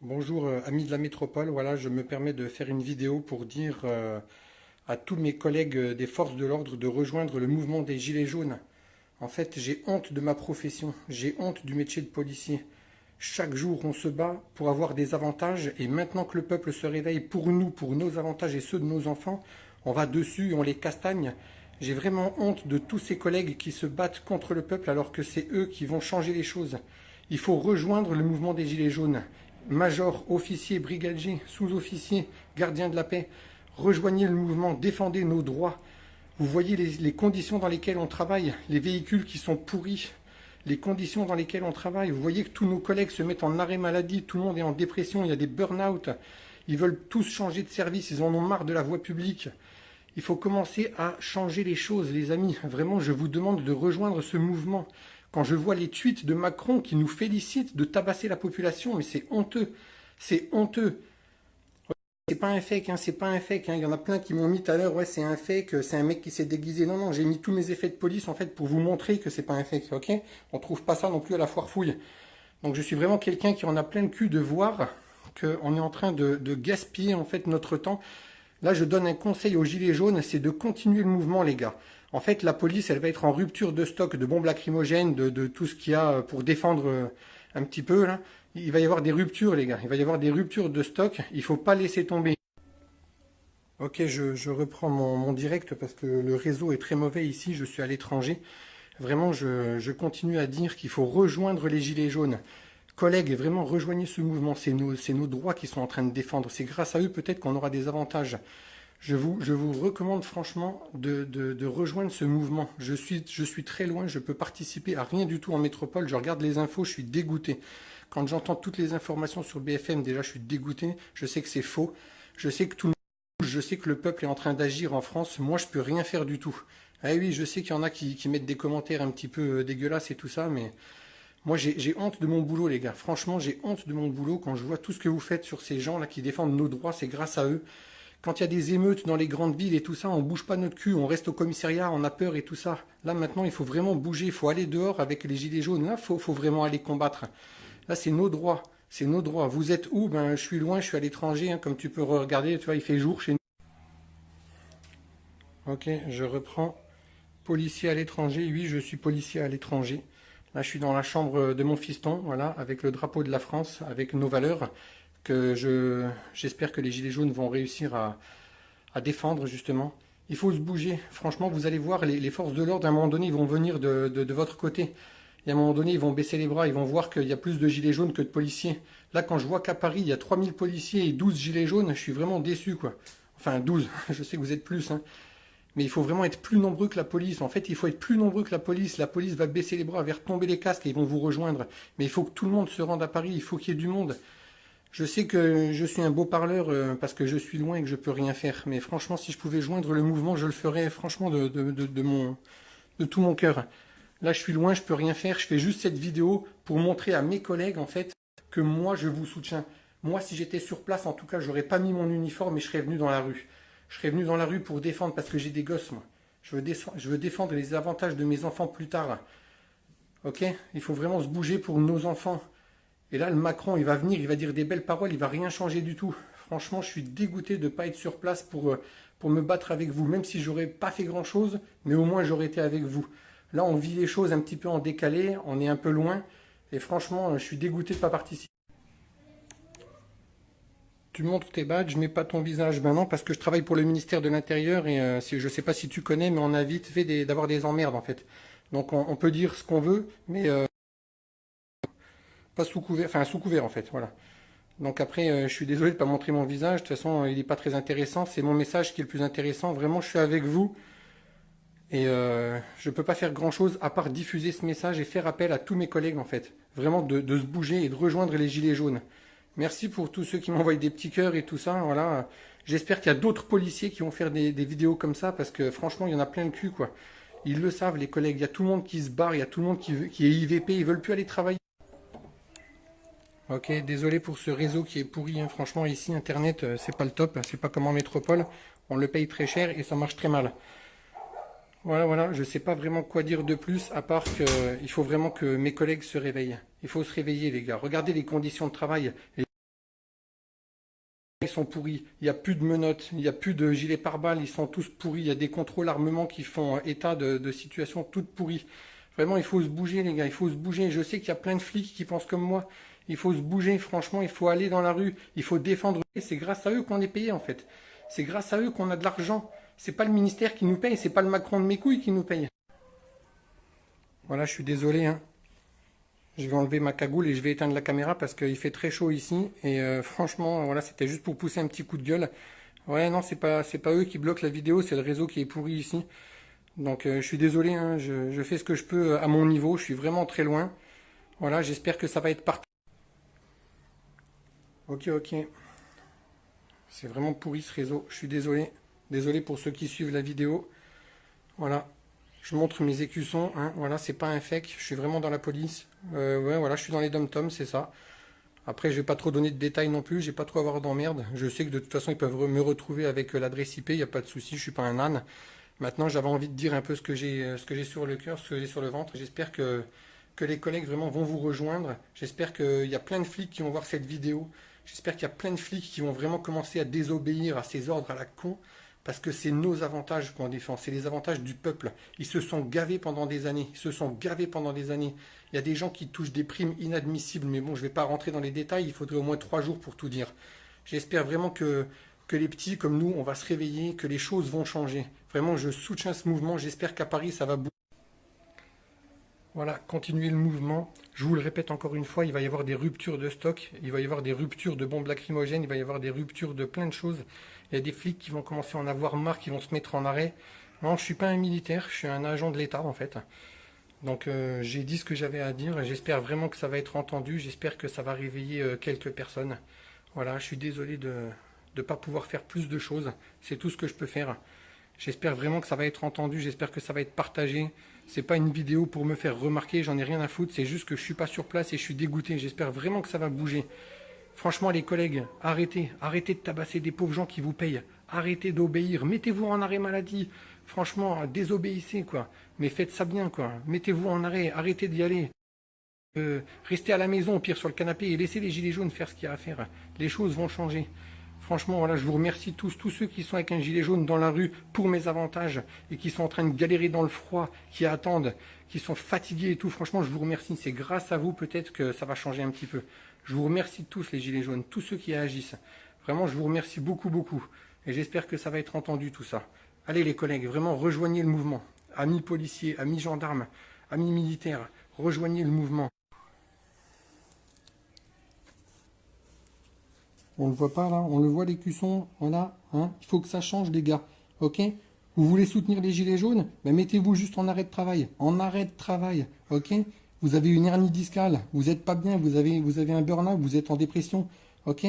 Bonjour amis de la métropole, voilà je me permets de faire une vidéo pour dire à tous mes collègues des forces de l'ordre de rejoindre le mouvement des Gilets jaunes. En fait j'ai honte de ma profession, j'ai honte du métier de policier. Chaque jour on se bat pour avoir des avantages et maintenant que le peuple se réveille pour nous, pour nos avantages et ceux de nos enfants, on va dessus et on les castagne. J'ai vraiment honte de tous ces collègues qui se battent contre le peuple alors que c'est eux qui vont changer les choses. Il faut rejoindre le mouvement des Gilets jaunes. Major, officier, brigadier, sous-officier, gardien de la paix, rejoignez le mouvement, défendez nos droits. Vous voyez les conditions dans lesquelles on travaille, les véhicules qui sont pourris, les conditions dans lesquelles on travaille. Vous voyez que tous nos collègues se mettent en arrêt maladie, tout le monde est en dépression, il y a des burn-out. Ils veulent tous changer de service, ils en ont marre de la voie publique. Il faut commencer à changer les choses, les amis. Vraiment, je vous demande de rejoindre ce mouvement. Quand je vois les tweets de Macron qui nous félicite de tabasser la population, mais c'est honteux. C'est honteux. C'est pas un fake, hein, c'est pas un fake. Hein. Il y en a plein qui m'ont mis tout à l'heure, ouais, c'est un fake, c'est un mec qui s'est déguisé. Non, non, j'ai mis tous mes effets de police en fait pour vous montrer que c'est pas un fake, ok? On trouve pas ça non plus à la foire fouille. Donc je suis vraiment quelqu'un qui en a plein le cul de voir qu'on est en train de gaspiller en fait notre temps. Là, je donne un conseil aux Gilets jaunes, c'est de continuer le mouvement, les gars. En fait, la police, elle va être en rupture de stock de bombes lacrymogènes, de tout ce qu'il y a pour défendre un petit peu, là. Il va y avoir des ruptures, les gars. Il va y avoir des ruptures de stock. Il faut pas laisser tomber. Ok, je reprends mon direct parce que le réseau est très mauvais ici. Je suis à l'étranger. Vraiment, je continue à dire qu'il faut rejoindre les Gilets jaunes. Collègues, vraiment rejoignez ce mouvement. C'est nos droits qui sont en train de défendre. C'est grâce à eux peut-être qu'on aura des avantages. Je vous recommande franchement de rejoindre ce mouvement. Je suis très loin, je peux participer à rien du tout en métropole. Je regarde les infos, je suis dégoûté. Quand j'entends toutes les informations sur BFM, déjà je suis dégoûté. Je sais que c'est faux. Je sais que tout le monde, je sais que le peuple est en train d'agir en France. Moi, je peux rien faire du tout. Ah oui, je sais qu'il y en a qui mettent des commentaires un petit peu dégueulasses et tout ça, mais moi j'ai honte de mon boulot, les gars. Franchement, j'ai honte de mon boulot quand je vois tout ce que vous faites sur ces gens-là qui défendent nos droits. C'est grâce à eux. Quand il y a des émeutes dans les grandes villes et tout ça, on bouge pas notre cul, on reste au commissariat, on a peur et tout ça. Là maintenant, il faut vraiment bouger, il faut aller dehors avec les gilets jaunes. Là, faut vraiment aller combattre. Là, c'est nos droits, c'est nos droits. Vous êtes où? Ben, je suis loin, je suis à l'étranger, hein, comme tu peux regarder. Tu vois, il fait jour chez nous. Ok, je reprends. Policier à l'étranger. Oui, je suis policier à l'étranger. Là, je suis dans la chambre de mon fiston, voilà, avec le drapeau de la France, avec nos valeurs j'espère que les gilets jaunes vont réussir à défendre justement. Il faut se bouger. Franchement, vous allez voir, les forces de l'ordre, à un moment donné, ils vont venir de votre côté. Et à un moment donné, ils vont baisser les bras, ils vont voir qu'il y a plus de gilets jaunes que de policiers. Là, quand je vois qu'à Paris, il y a 3000 policiers et 12 gilets jaunes, je suis vraiment déçu, quoi. Enfin, 12, je sais que vous êtes plus, hein. Mais il faut vraiment être plus nombreux que la police. En fait, il faut être plus nombreux que la police. La police va baisser les bras, va retomber les casques et ils vont vous rejoindre. Mais il faut que tout le monde se rende à Paris, il faut qu'il y ait du monde. Je sais que je suis un beau parleur parce que je suis loin et que je peux rien faire. Mais franchement, si je pouvais joindre le mouvement, je le ferais franchement de tout mon cœur. Là, je suis loin, je peux rien faire. Je fais juste cette vidéo pour montrer à mes collègues en fait que moi, je vous soutiens. Moi, si j'étais sur place, en tout cas, j'aurais pas mis mon uniforme et je serais venu dans la rue. Je serais venu dans la rue pour défendre parce que j'ai des gosses, moi. Je veux défendre les avantages de mes enfants plus tard. Ok? Il faut vraiment se bouger pour nos enfants. Et là, le Macron, il va venir, il va dire des belles paroles, il va rien changer du tout. Franchement, je suis dégoûté de ne pas être sur place pour me battre avec vous, même si j'aurais pas fait grand-chose, mais au moins j'aurais été avec vous. Là, on vit les choses un petit peu en décalé, on est un peu loin, et franchement, je suis dégoûté de ne pas participer. Tu montres tes badges, mais pas ton visage. Ben non, parce que je travaille pour le ministère de l'Intérieur, et je sais pas si tu connais, mais on a vite fait d'avoir des emmerdes, en fait. Donc on peut dire ce qu'on veut, mais pas sous couvert, enfin sous couvert, en fait, voilà. Donc après, je suis désolé de ne pas montrer mon visage. De toute façon, il n'est pas très intéressant. C'est mon message qui est le plus intéressant. Vraiment, je suis avec vous. Et je ne peux pas faire grand-chose à part diffuser ce message et faire appel à tous mes collègues, en fait. Vraiment de se bouger et de rejoindre les Gilets jaunes. Merci pour tous ceux qui m'envoient des petits cœurs et tout ça. Voilà. J'espère qu'il y a d'autres policiers qui vont faire des vidéos comme ça parce que franchement, il y en a plein le cul, quoi. Ils le savent, les collègues. Il y a tout le monde qui se barre. Il y a tout le monde qui est IVP. Ils veulent plus aller travailler. Ok, désolé pour ce réseau qui est pourri, hein. Franchement, ici, Internet, c'est pas le top. C'est pas comme en métropole. On le paye très cher et ça marche très mal. Voilà, voilà, je sais pas vraiment quoi dire de plus, à part que il faut vraiment que mes collègues se réveillent. Il faut se réveiller, les gars. Regardez les conditions de travail. sont pourris. Il n'y a plus de menottes, il n'y a plus de gilets pare-balles, ils sont tous pourris. Il y a des contrôles armement qui font état de situations toutes pourries. Vraiment, il faut se bouger, les gars, il faut se bouger. Je sais qu'il y a plein de flics qui pensent comme moi. Il faut se bouger, franchement, il faut aller dans la rue, il faut défendre. C'est grâce à eux qu'on est payé, en fait. C'est grâce à eux qu'on a de l'argent. C'est pas le ministère qui nous paye, c'est pas le Macron de mes couilles qui nous paye. Voilà, je suis désolé, hein. Je vais enlever ma cagoule et je vais éteindre la caméra parce qu'il fait très chaud ici. Et franchement, voilà, c'était juste pour pousser un petit coup de gueule. Ouais, non, c'est pas eux qui bloquent la vidéo, c'est le réseau qui est pourri ici. Donc je suis désolé, hein, je fais ce que je peux à mon niveau, je suis vraiment très loin. Voilà, j'espère que ça va être parti. Ok, ok. C'est vraiment pourri ce réseau, je suis désolé. Désolé pour ceux qui suivent la vidéo. Voilà, je montre mes écussons, hein. Voilà, c'est pas un fake, je suis vraiment dans la police. Ouais, voilà, je suis dans les dom-toms, c'est ça. Après, je vais pas trop donner de détails non plus, j'ai pas trop avoir d'emmerde. Je sais que de toute façon, ils peuvent me retrouver avec l'adresse IP, il n'y a pas de souci, je suis pas un âne. Maintenant, j'avais envie de dire un peu ce que j'ai sur le cœur, ce que j'ai sur le ventre. J'espère que les collègues vraiment vont vous rejoindre. J'espère qu'il y a plein de flics qui vont voir cette vidéo. J'espère qu'il y a plein de flics qui vont vraiment commencer à désobéir à ces ordres à la con. Parce que c'est nos avantages qu'on défend, c'est les avantages du peuple. Ils se sont gavés pendant des années, ils se sont gavés pendant des années. Il y a des gens qui touchent des primes inadmissibles, mais bon, je ne vais pas rentrer dans les détails, il faudrait au moins 3 jours pour tout dire. J'espère vraiment que les petits comme nous, on va se réveiller, que les choses vont changer. Vraiment, je soutiens ce mouvement, j'espère qu'à Paris, ça va bouger. Voilà, continuez le mouvement. Je vous le répète encore une fois, il va y avoir des ruptures de stock, il va y avoir des ruptures de bombes lacrymogènes, il va y avoir des ruptures de plein de choses. Il y a des flics qui vont commencer à en avoir marre, qui vont se mettre en arrêt. Non, je suis pas un militaire, je suis un agent de l'État en fait. Donc j'ai dit ce que j'avais à dire, j'espère vraiment que ça va être entendu, j'espère que ça va réveiller quelques personnes. Voilà, je suis désolé de ne pas pouvoir faire plus de choses, c'est tout ce que je peux faire. J'espère vraiment que ça va être entendu, j'espère que ça va être partagé. C'est pas une vidéo pour me faire remarquer, j'en ai rien à foutre, c'est juste que je suis pas sur place et je suis dégoûté. J'espère vraiment que ça va bouger. Franchement les collègues, arrêtez de tabasser des pauvres gens qui vous payent. Arrêtez d'obéir, mettez-vous en arrêt maladie. Franchement, désobéissez quoi. Mais faites ça bien quoi. Mettez-vous en arrêt, arrêtez d'y aller. Restez à la maison, au pire sur le canapé, et laissez les gilets jaunes faire ce qu'il y a à faire. Les choses vont changer. Franchement, voilà, je vous remercie tous ceux qui sont avec un gilet jaune dans la rue pour mes avantages et qui sont en train de galérer dans le froid, qui attendent, qui sont fatigués et tout. Franchement, je vous remercie. C'est grâce à vous peut-être que ça va changer un petit peu. Je vous remercie tous les gilets jaunes, tous ceux qui agissent. Vraiment, je vous remercie beaucoup, beaucoup. Et j'espère que ça va être entendu tout ça. Allez les collègues, vraiment rejoignez le mouvement. Amis policiers, amis gendarmes, amis militaires, rejoignez le mouvement. On le voit pas là, on le voit l'écusson, voilà, hein. Il faut que ça change les gars, ok? Vous voulez soutenir les gilets jaunes? Ben mettez-vous juste en arrêt de travail, ok? Vous avez une hernie discale, vous n'êtes pas bien, vous avez un burn-out, vous êtes en dépression, ok?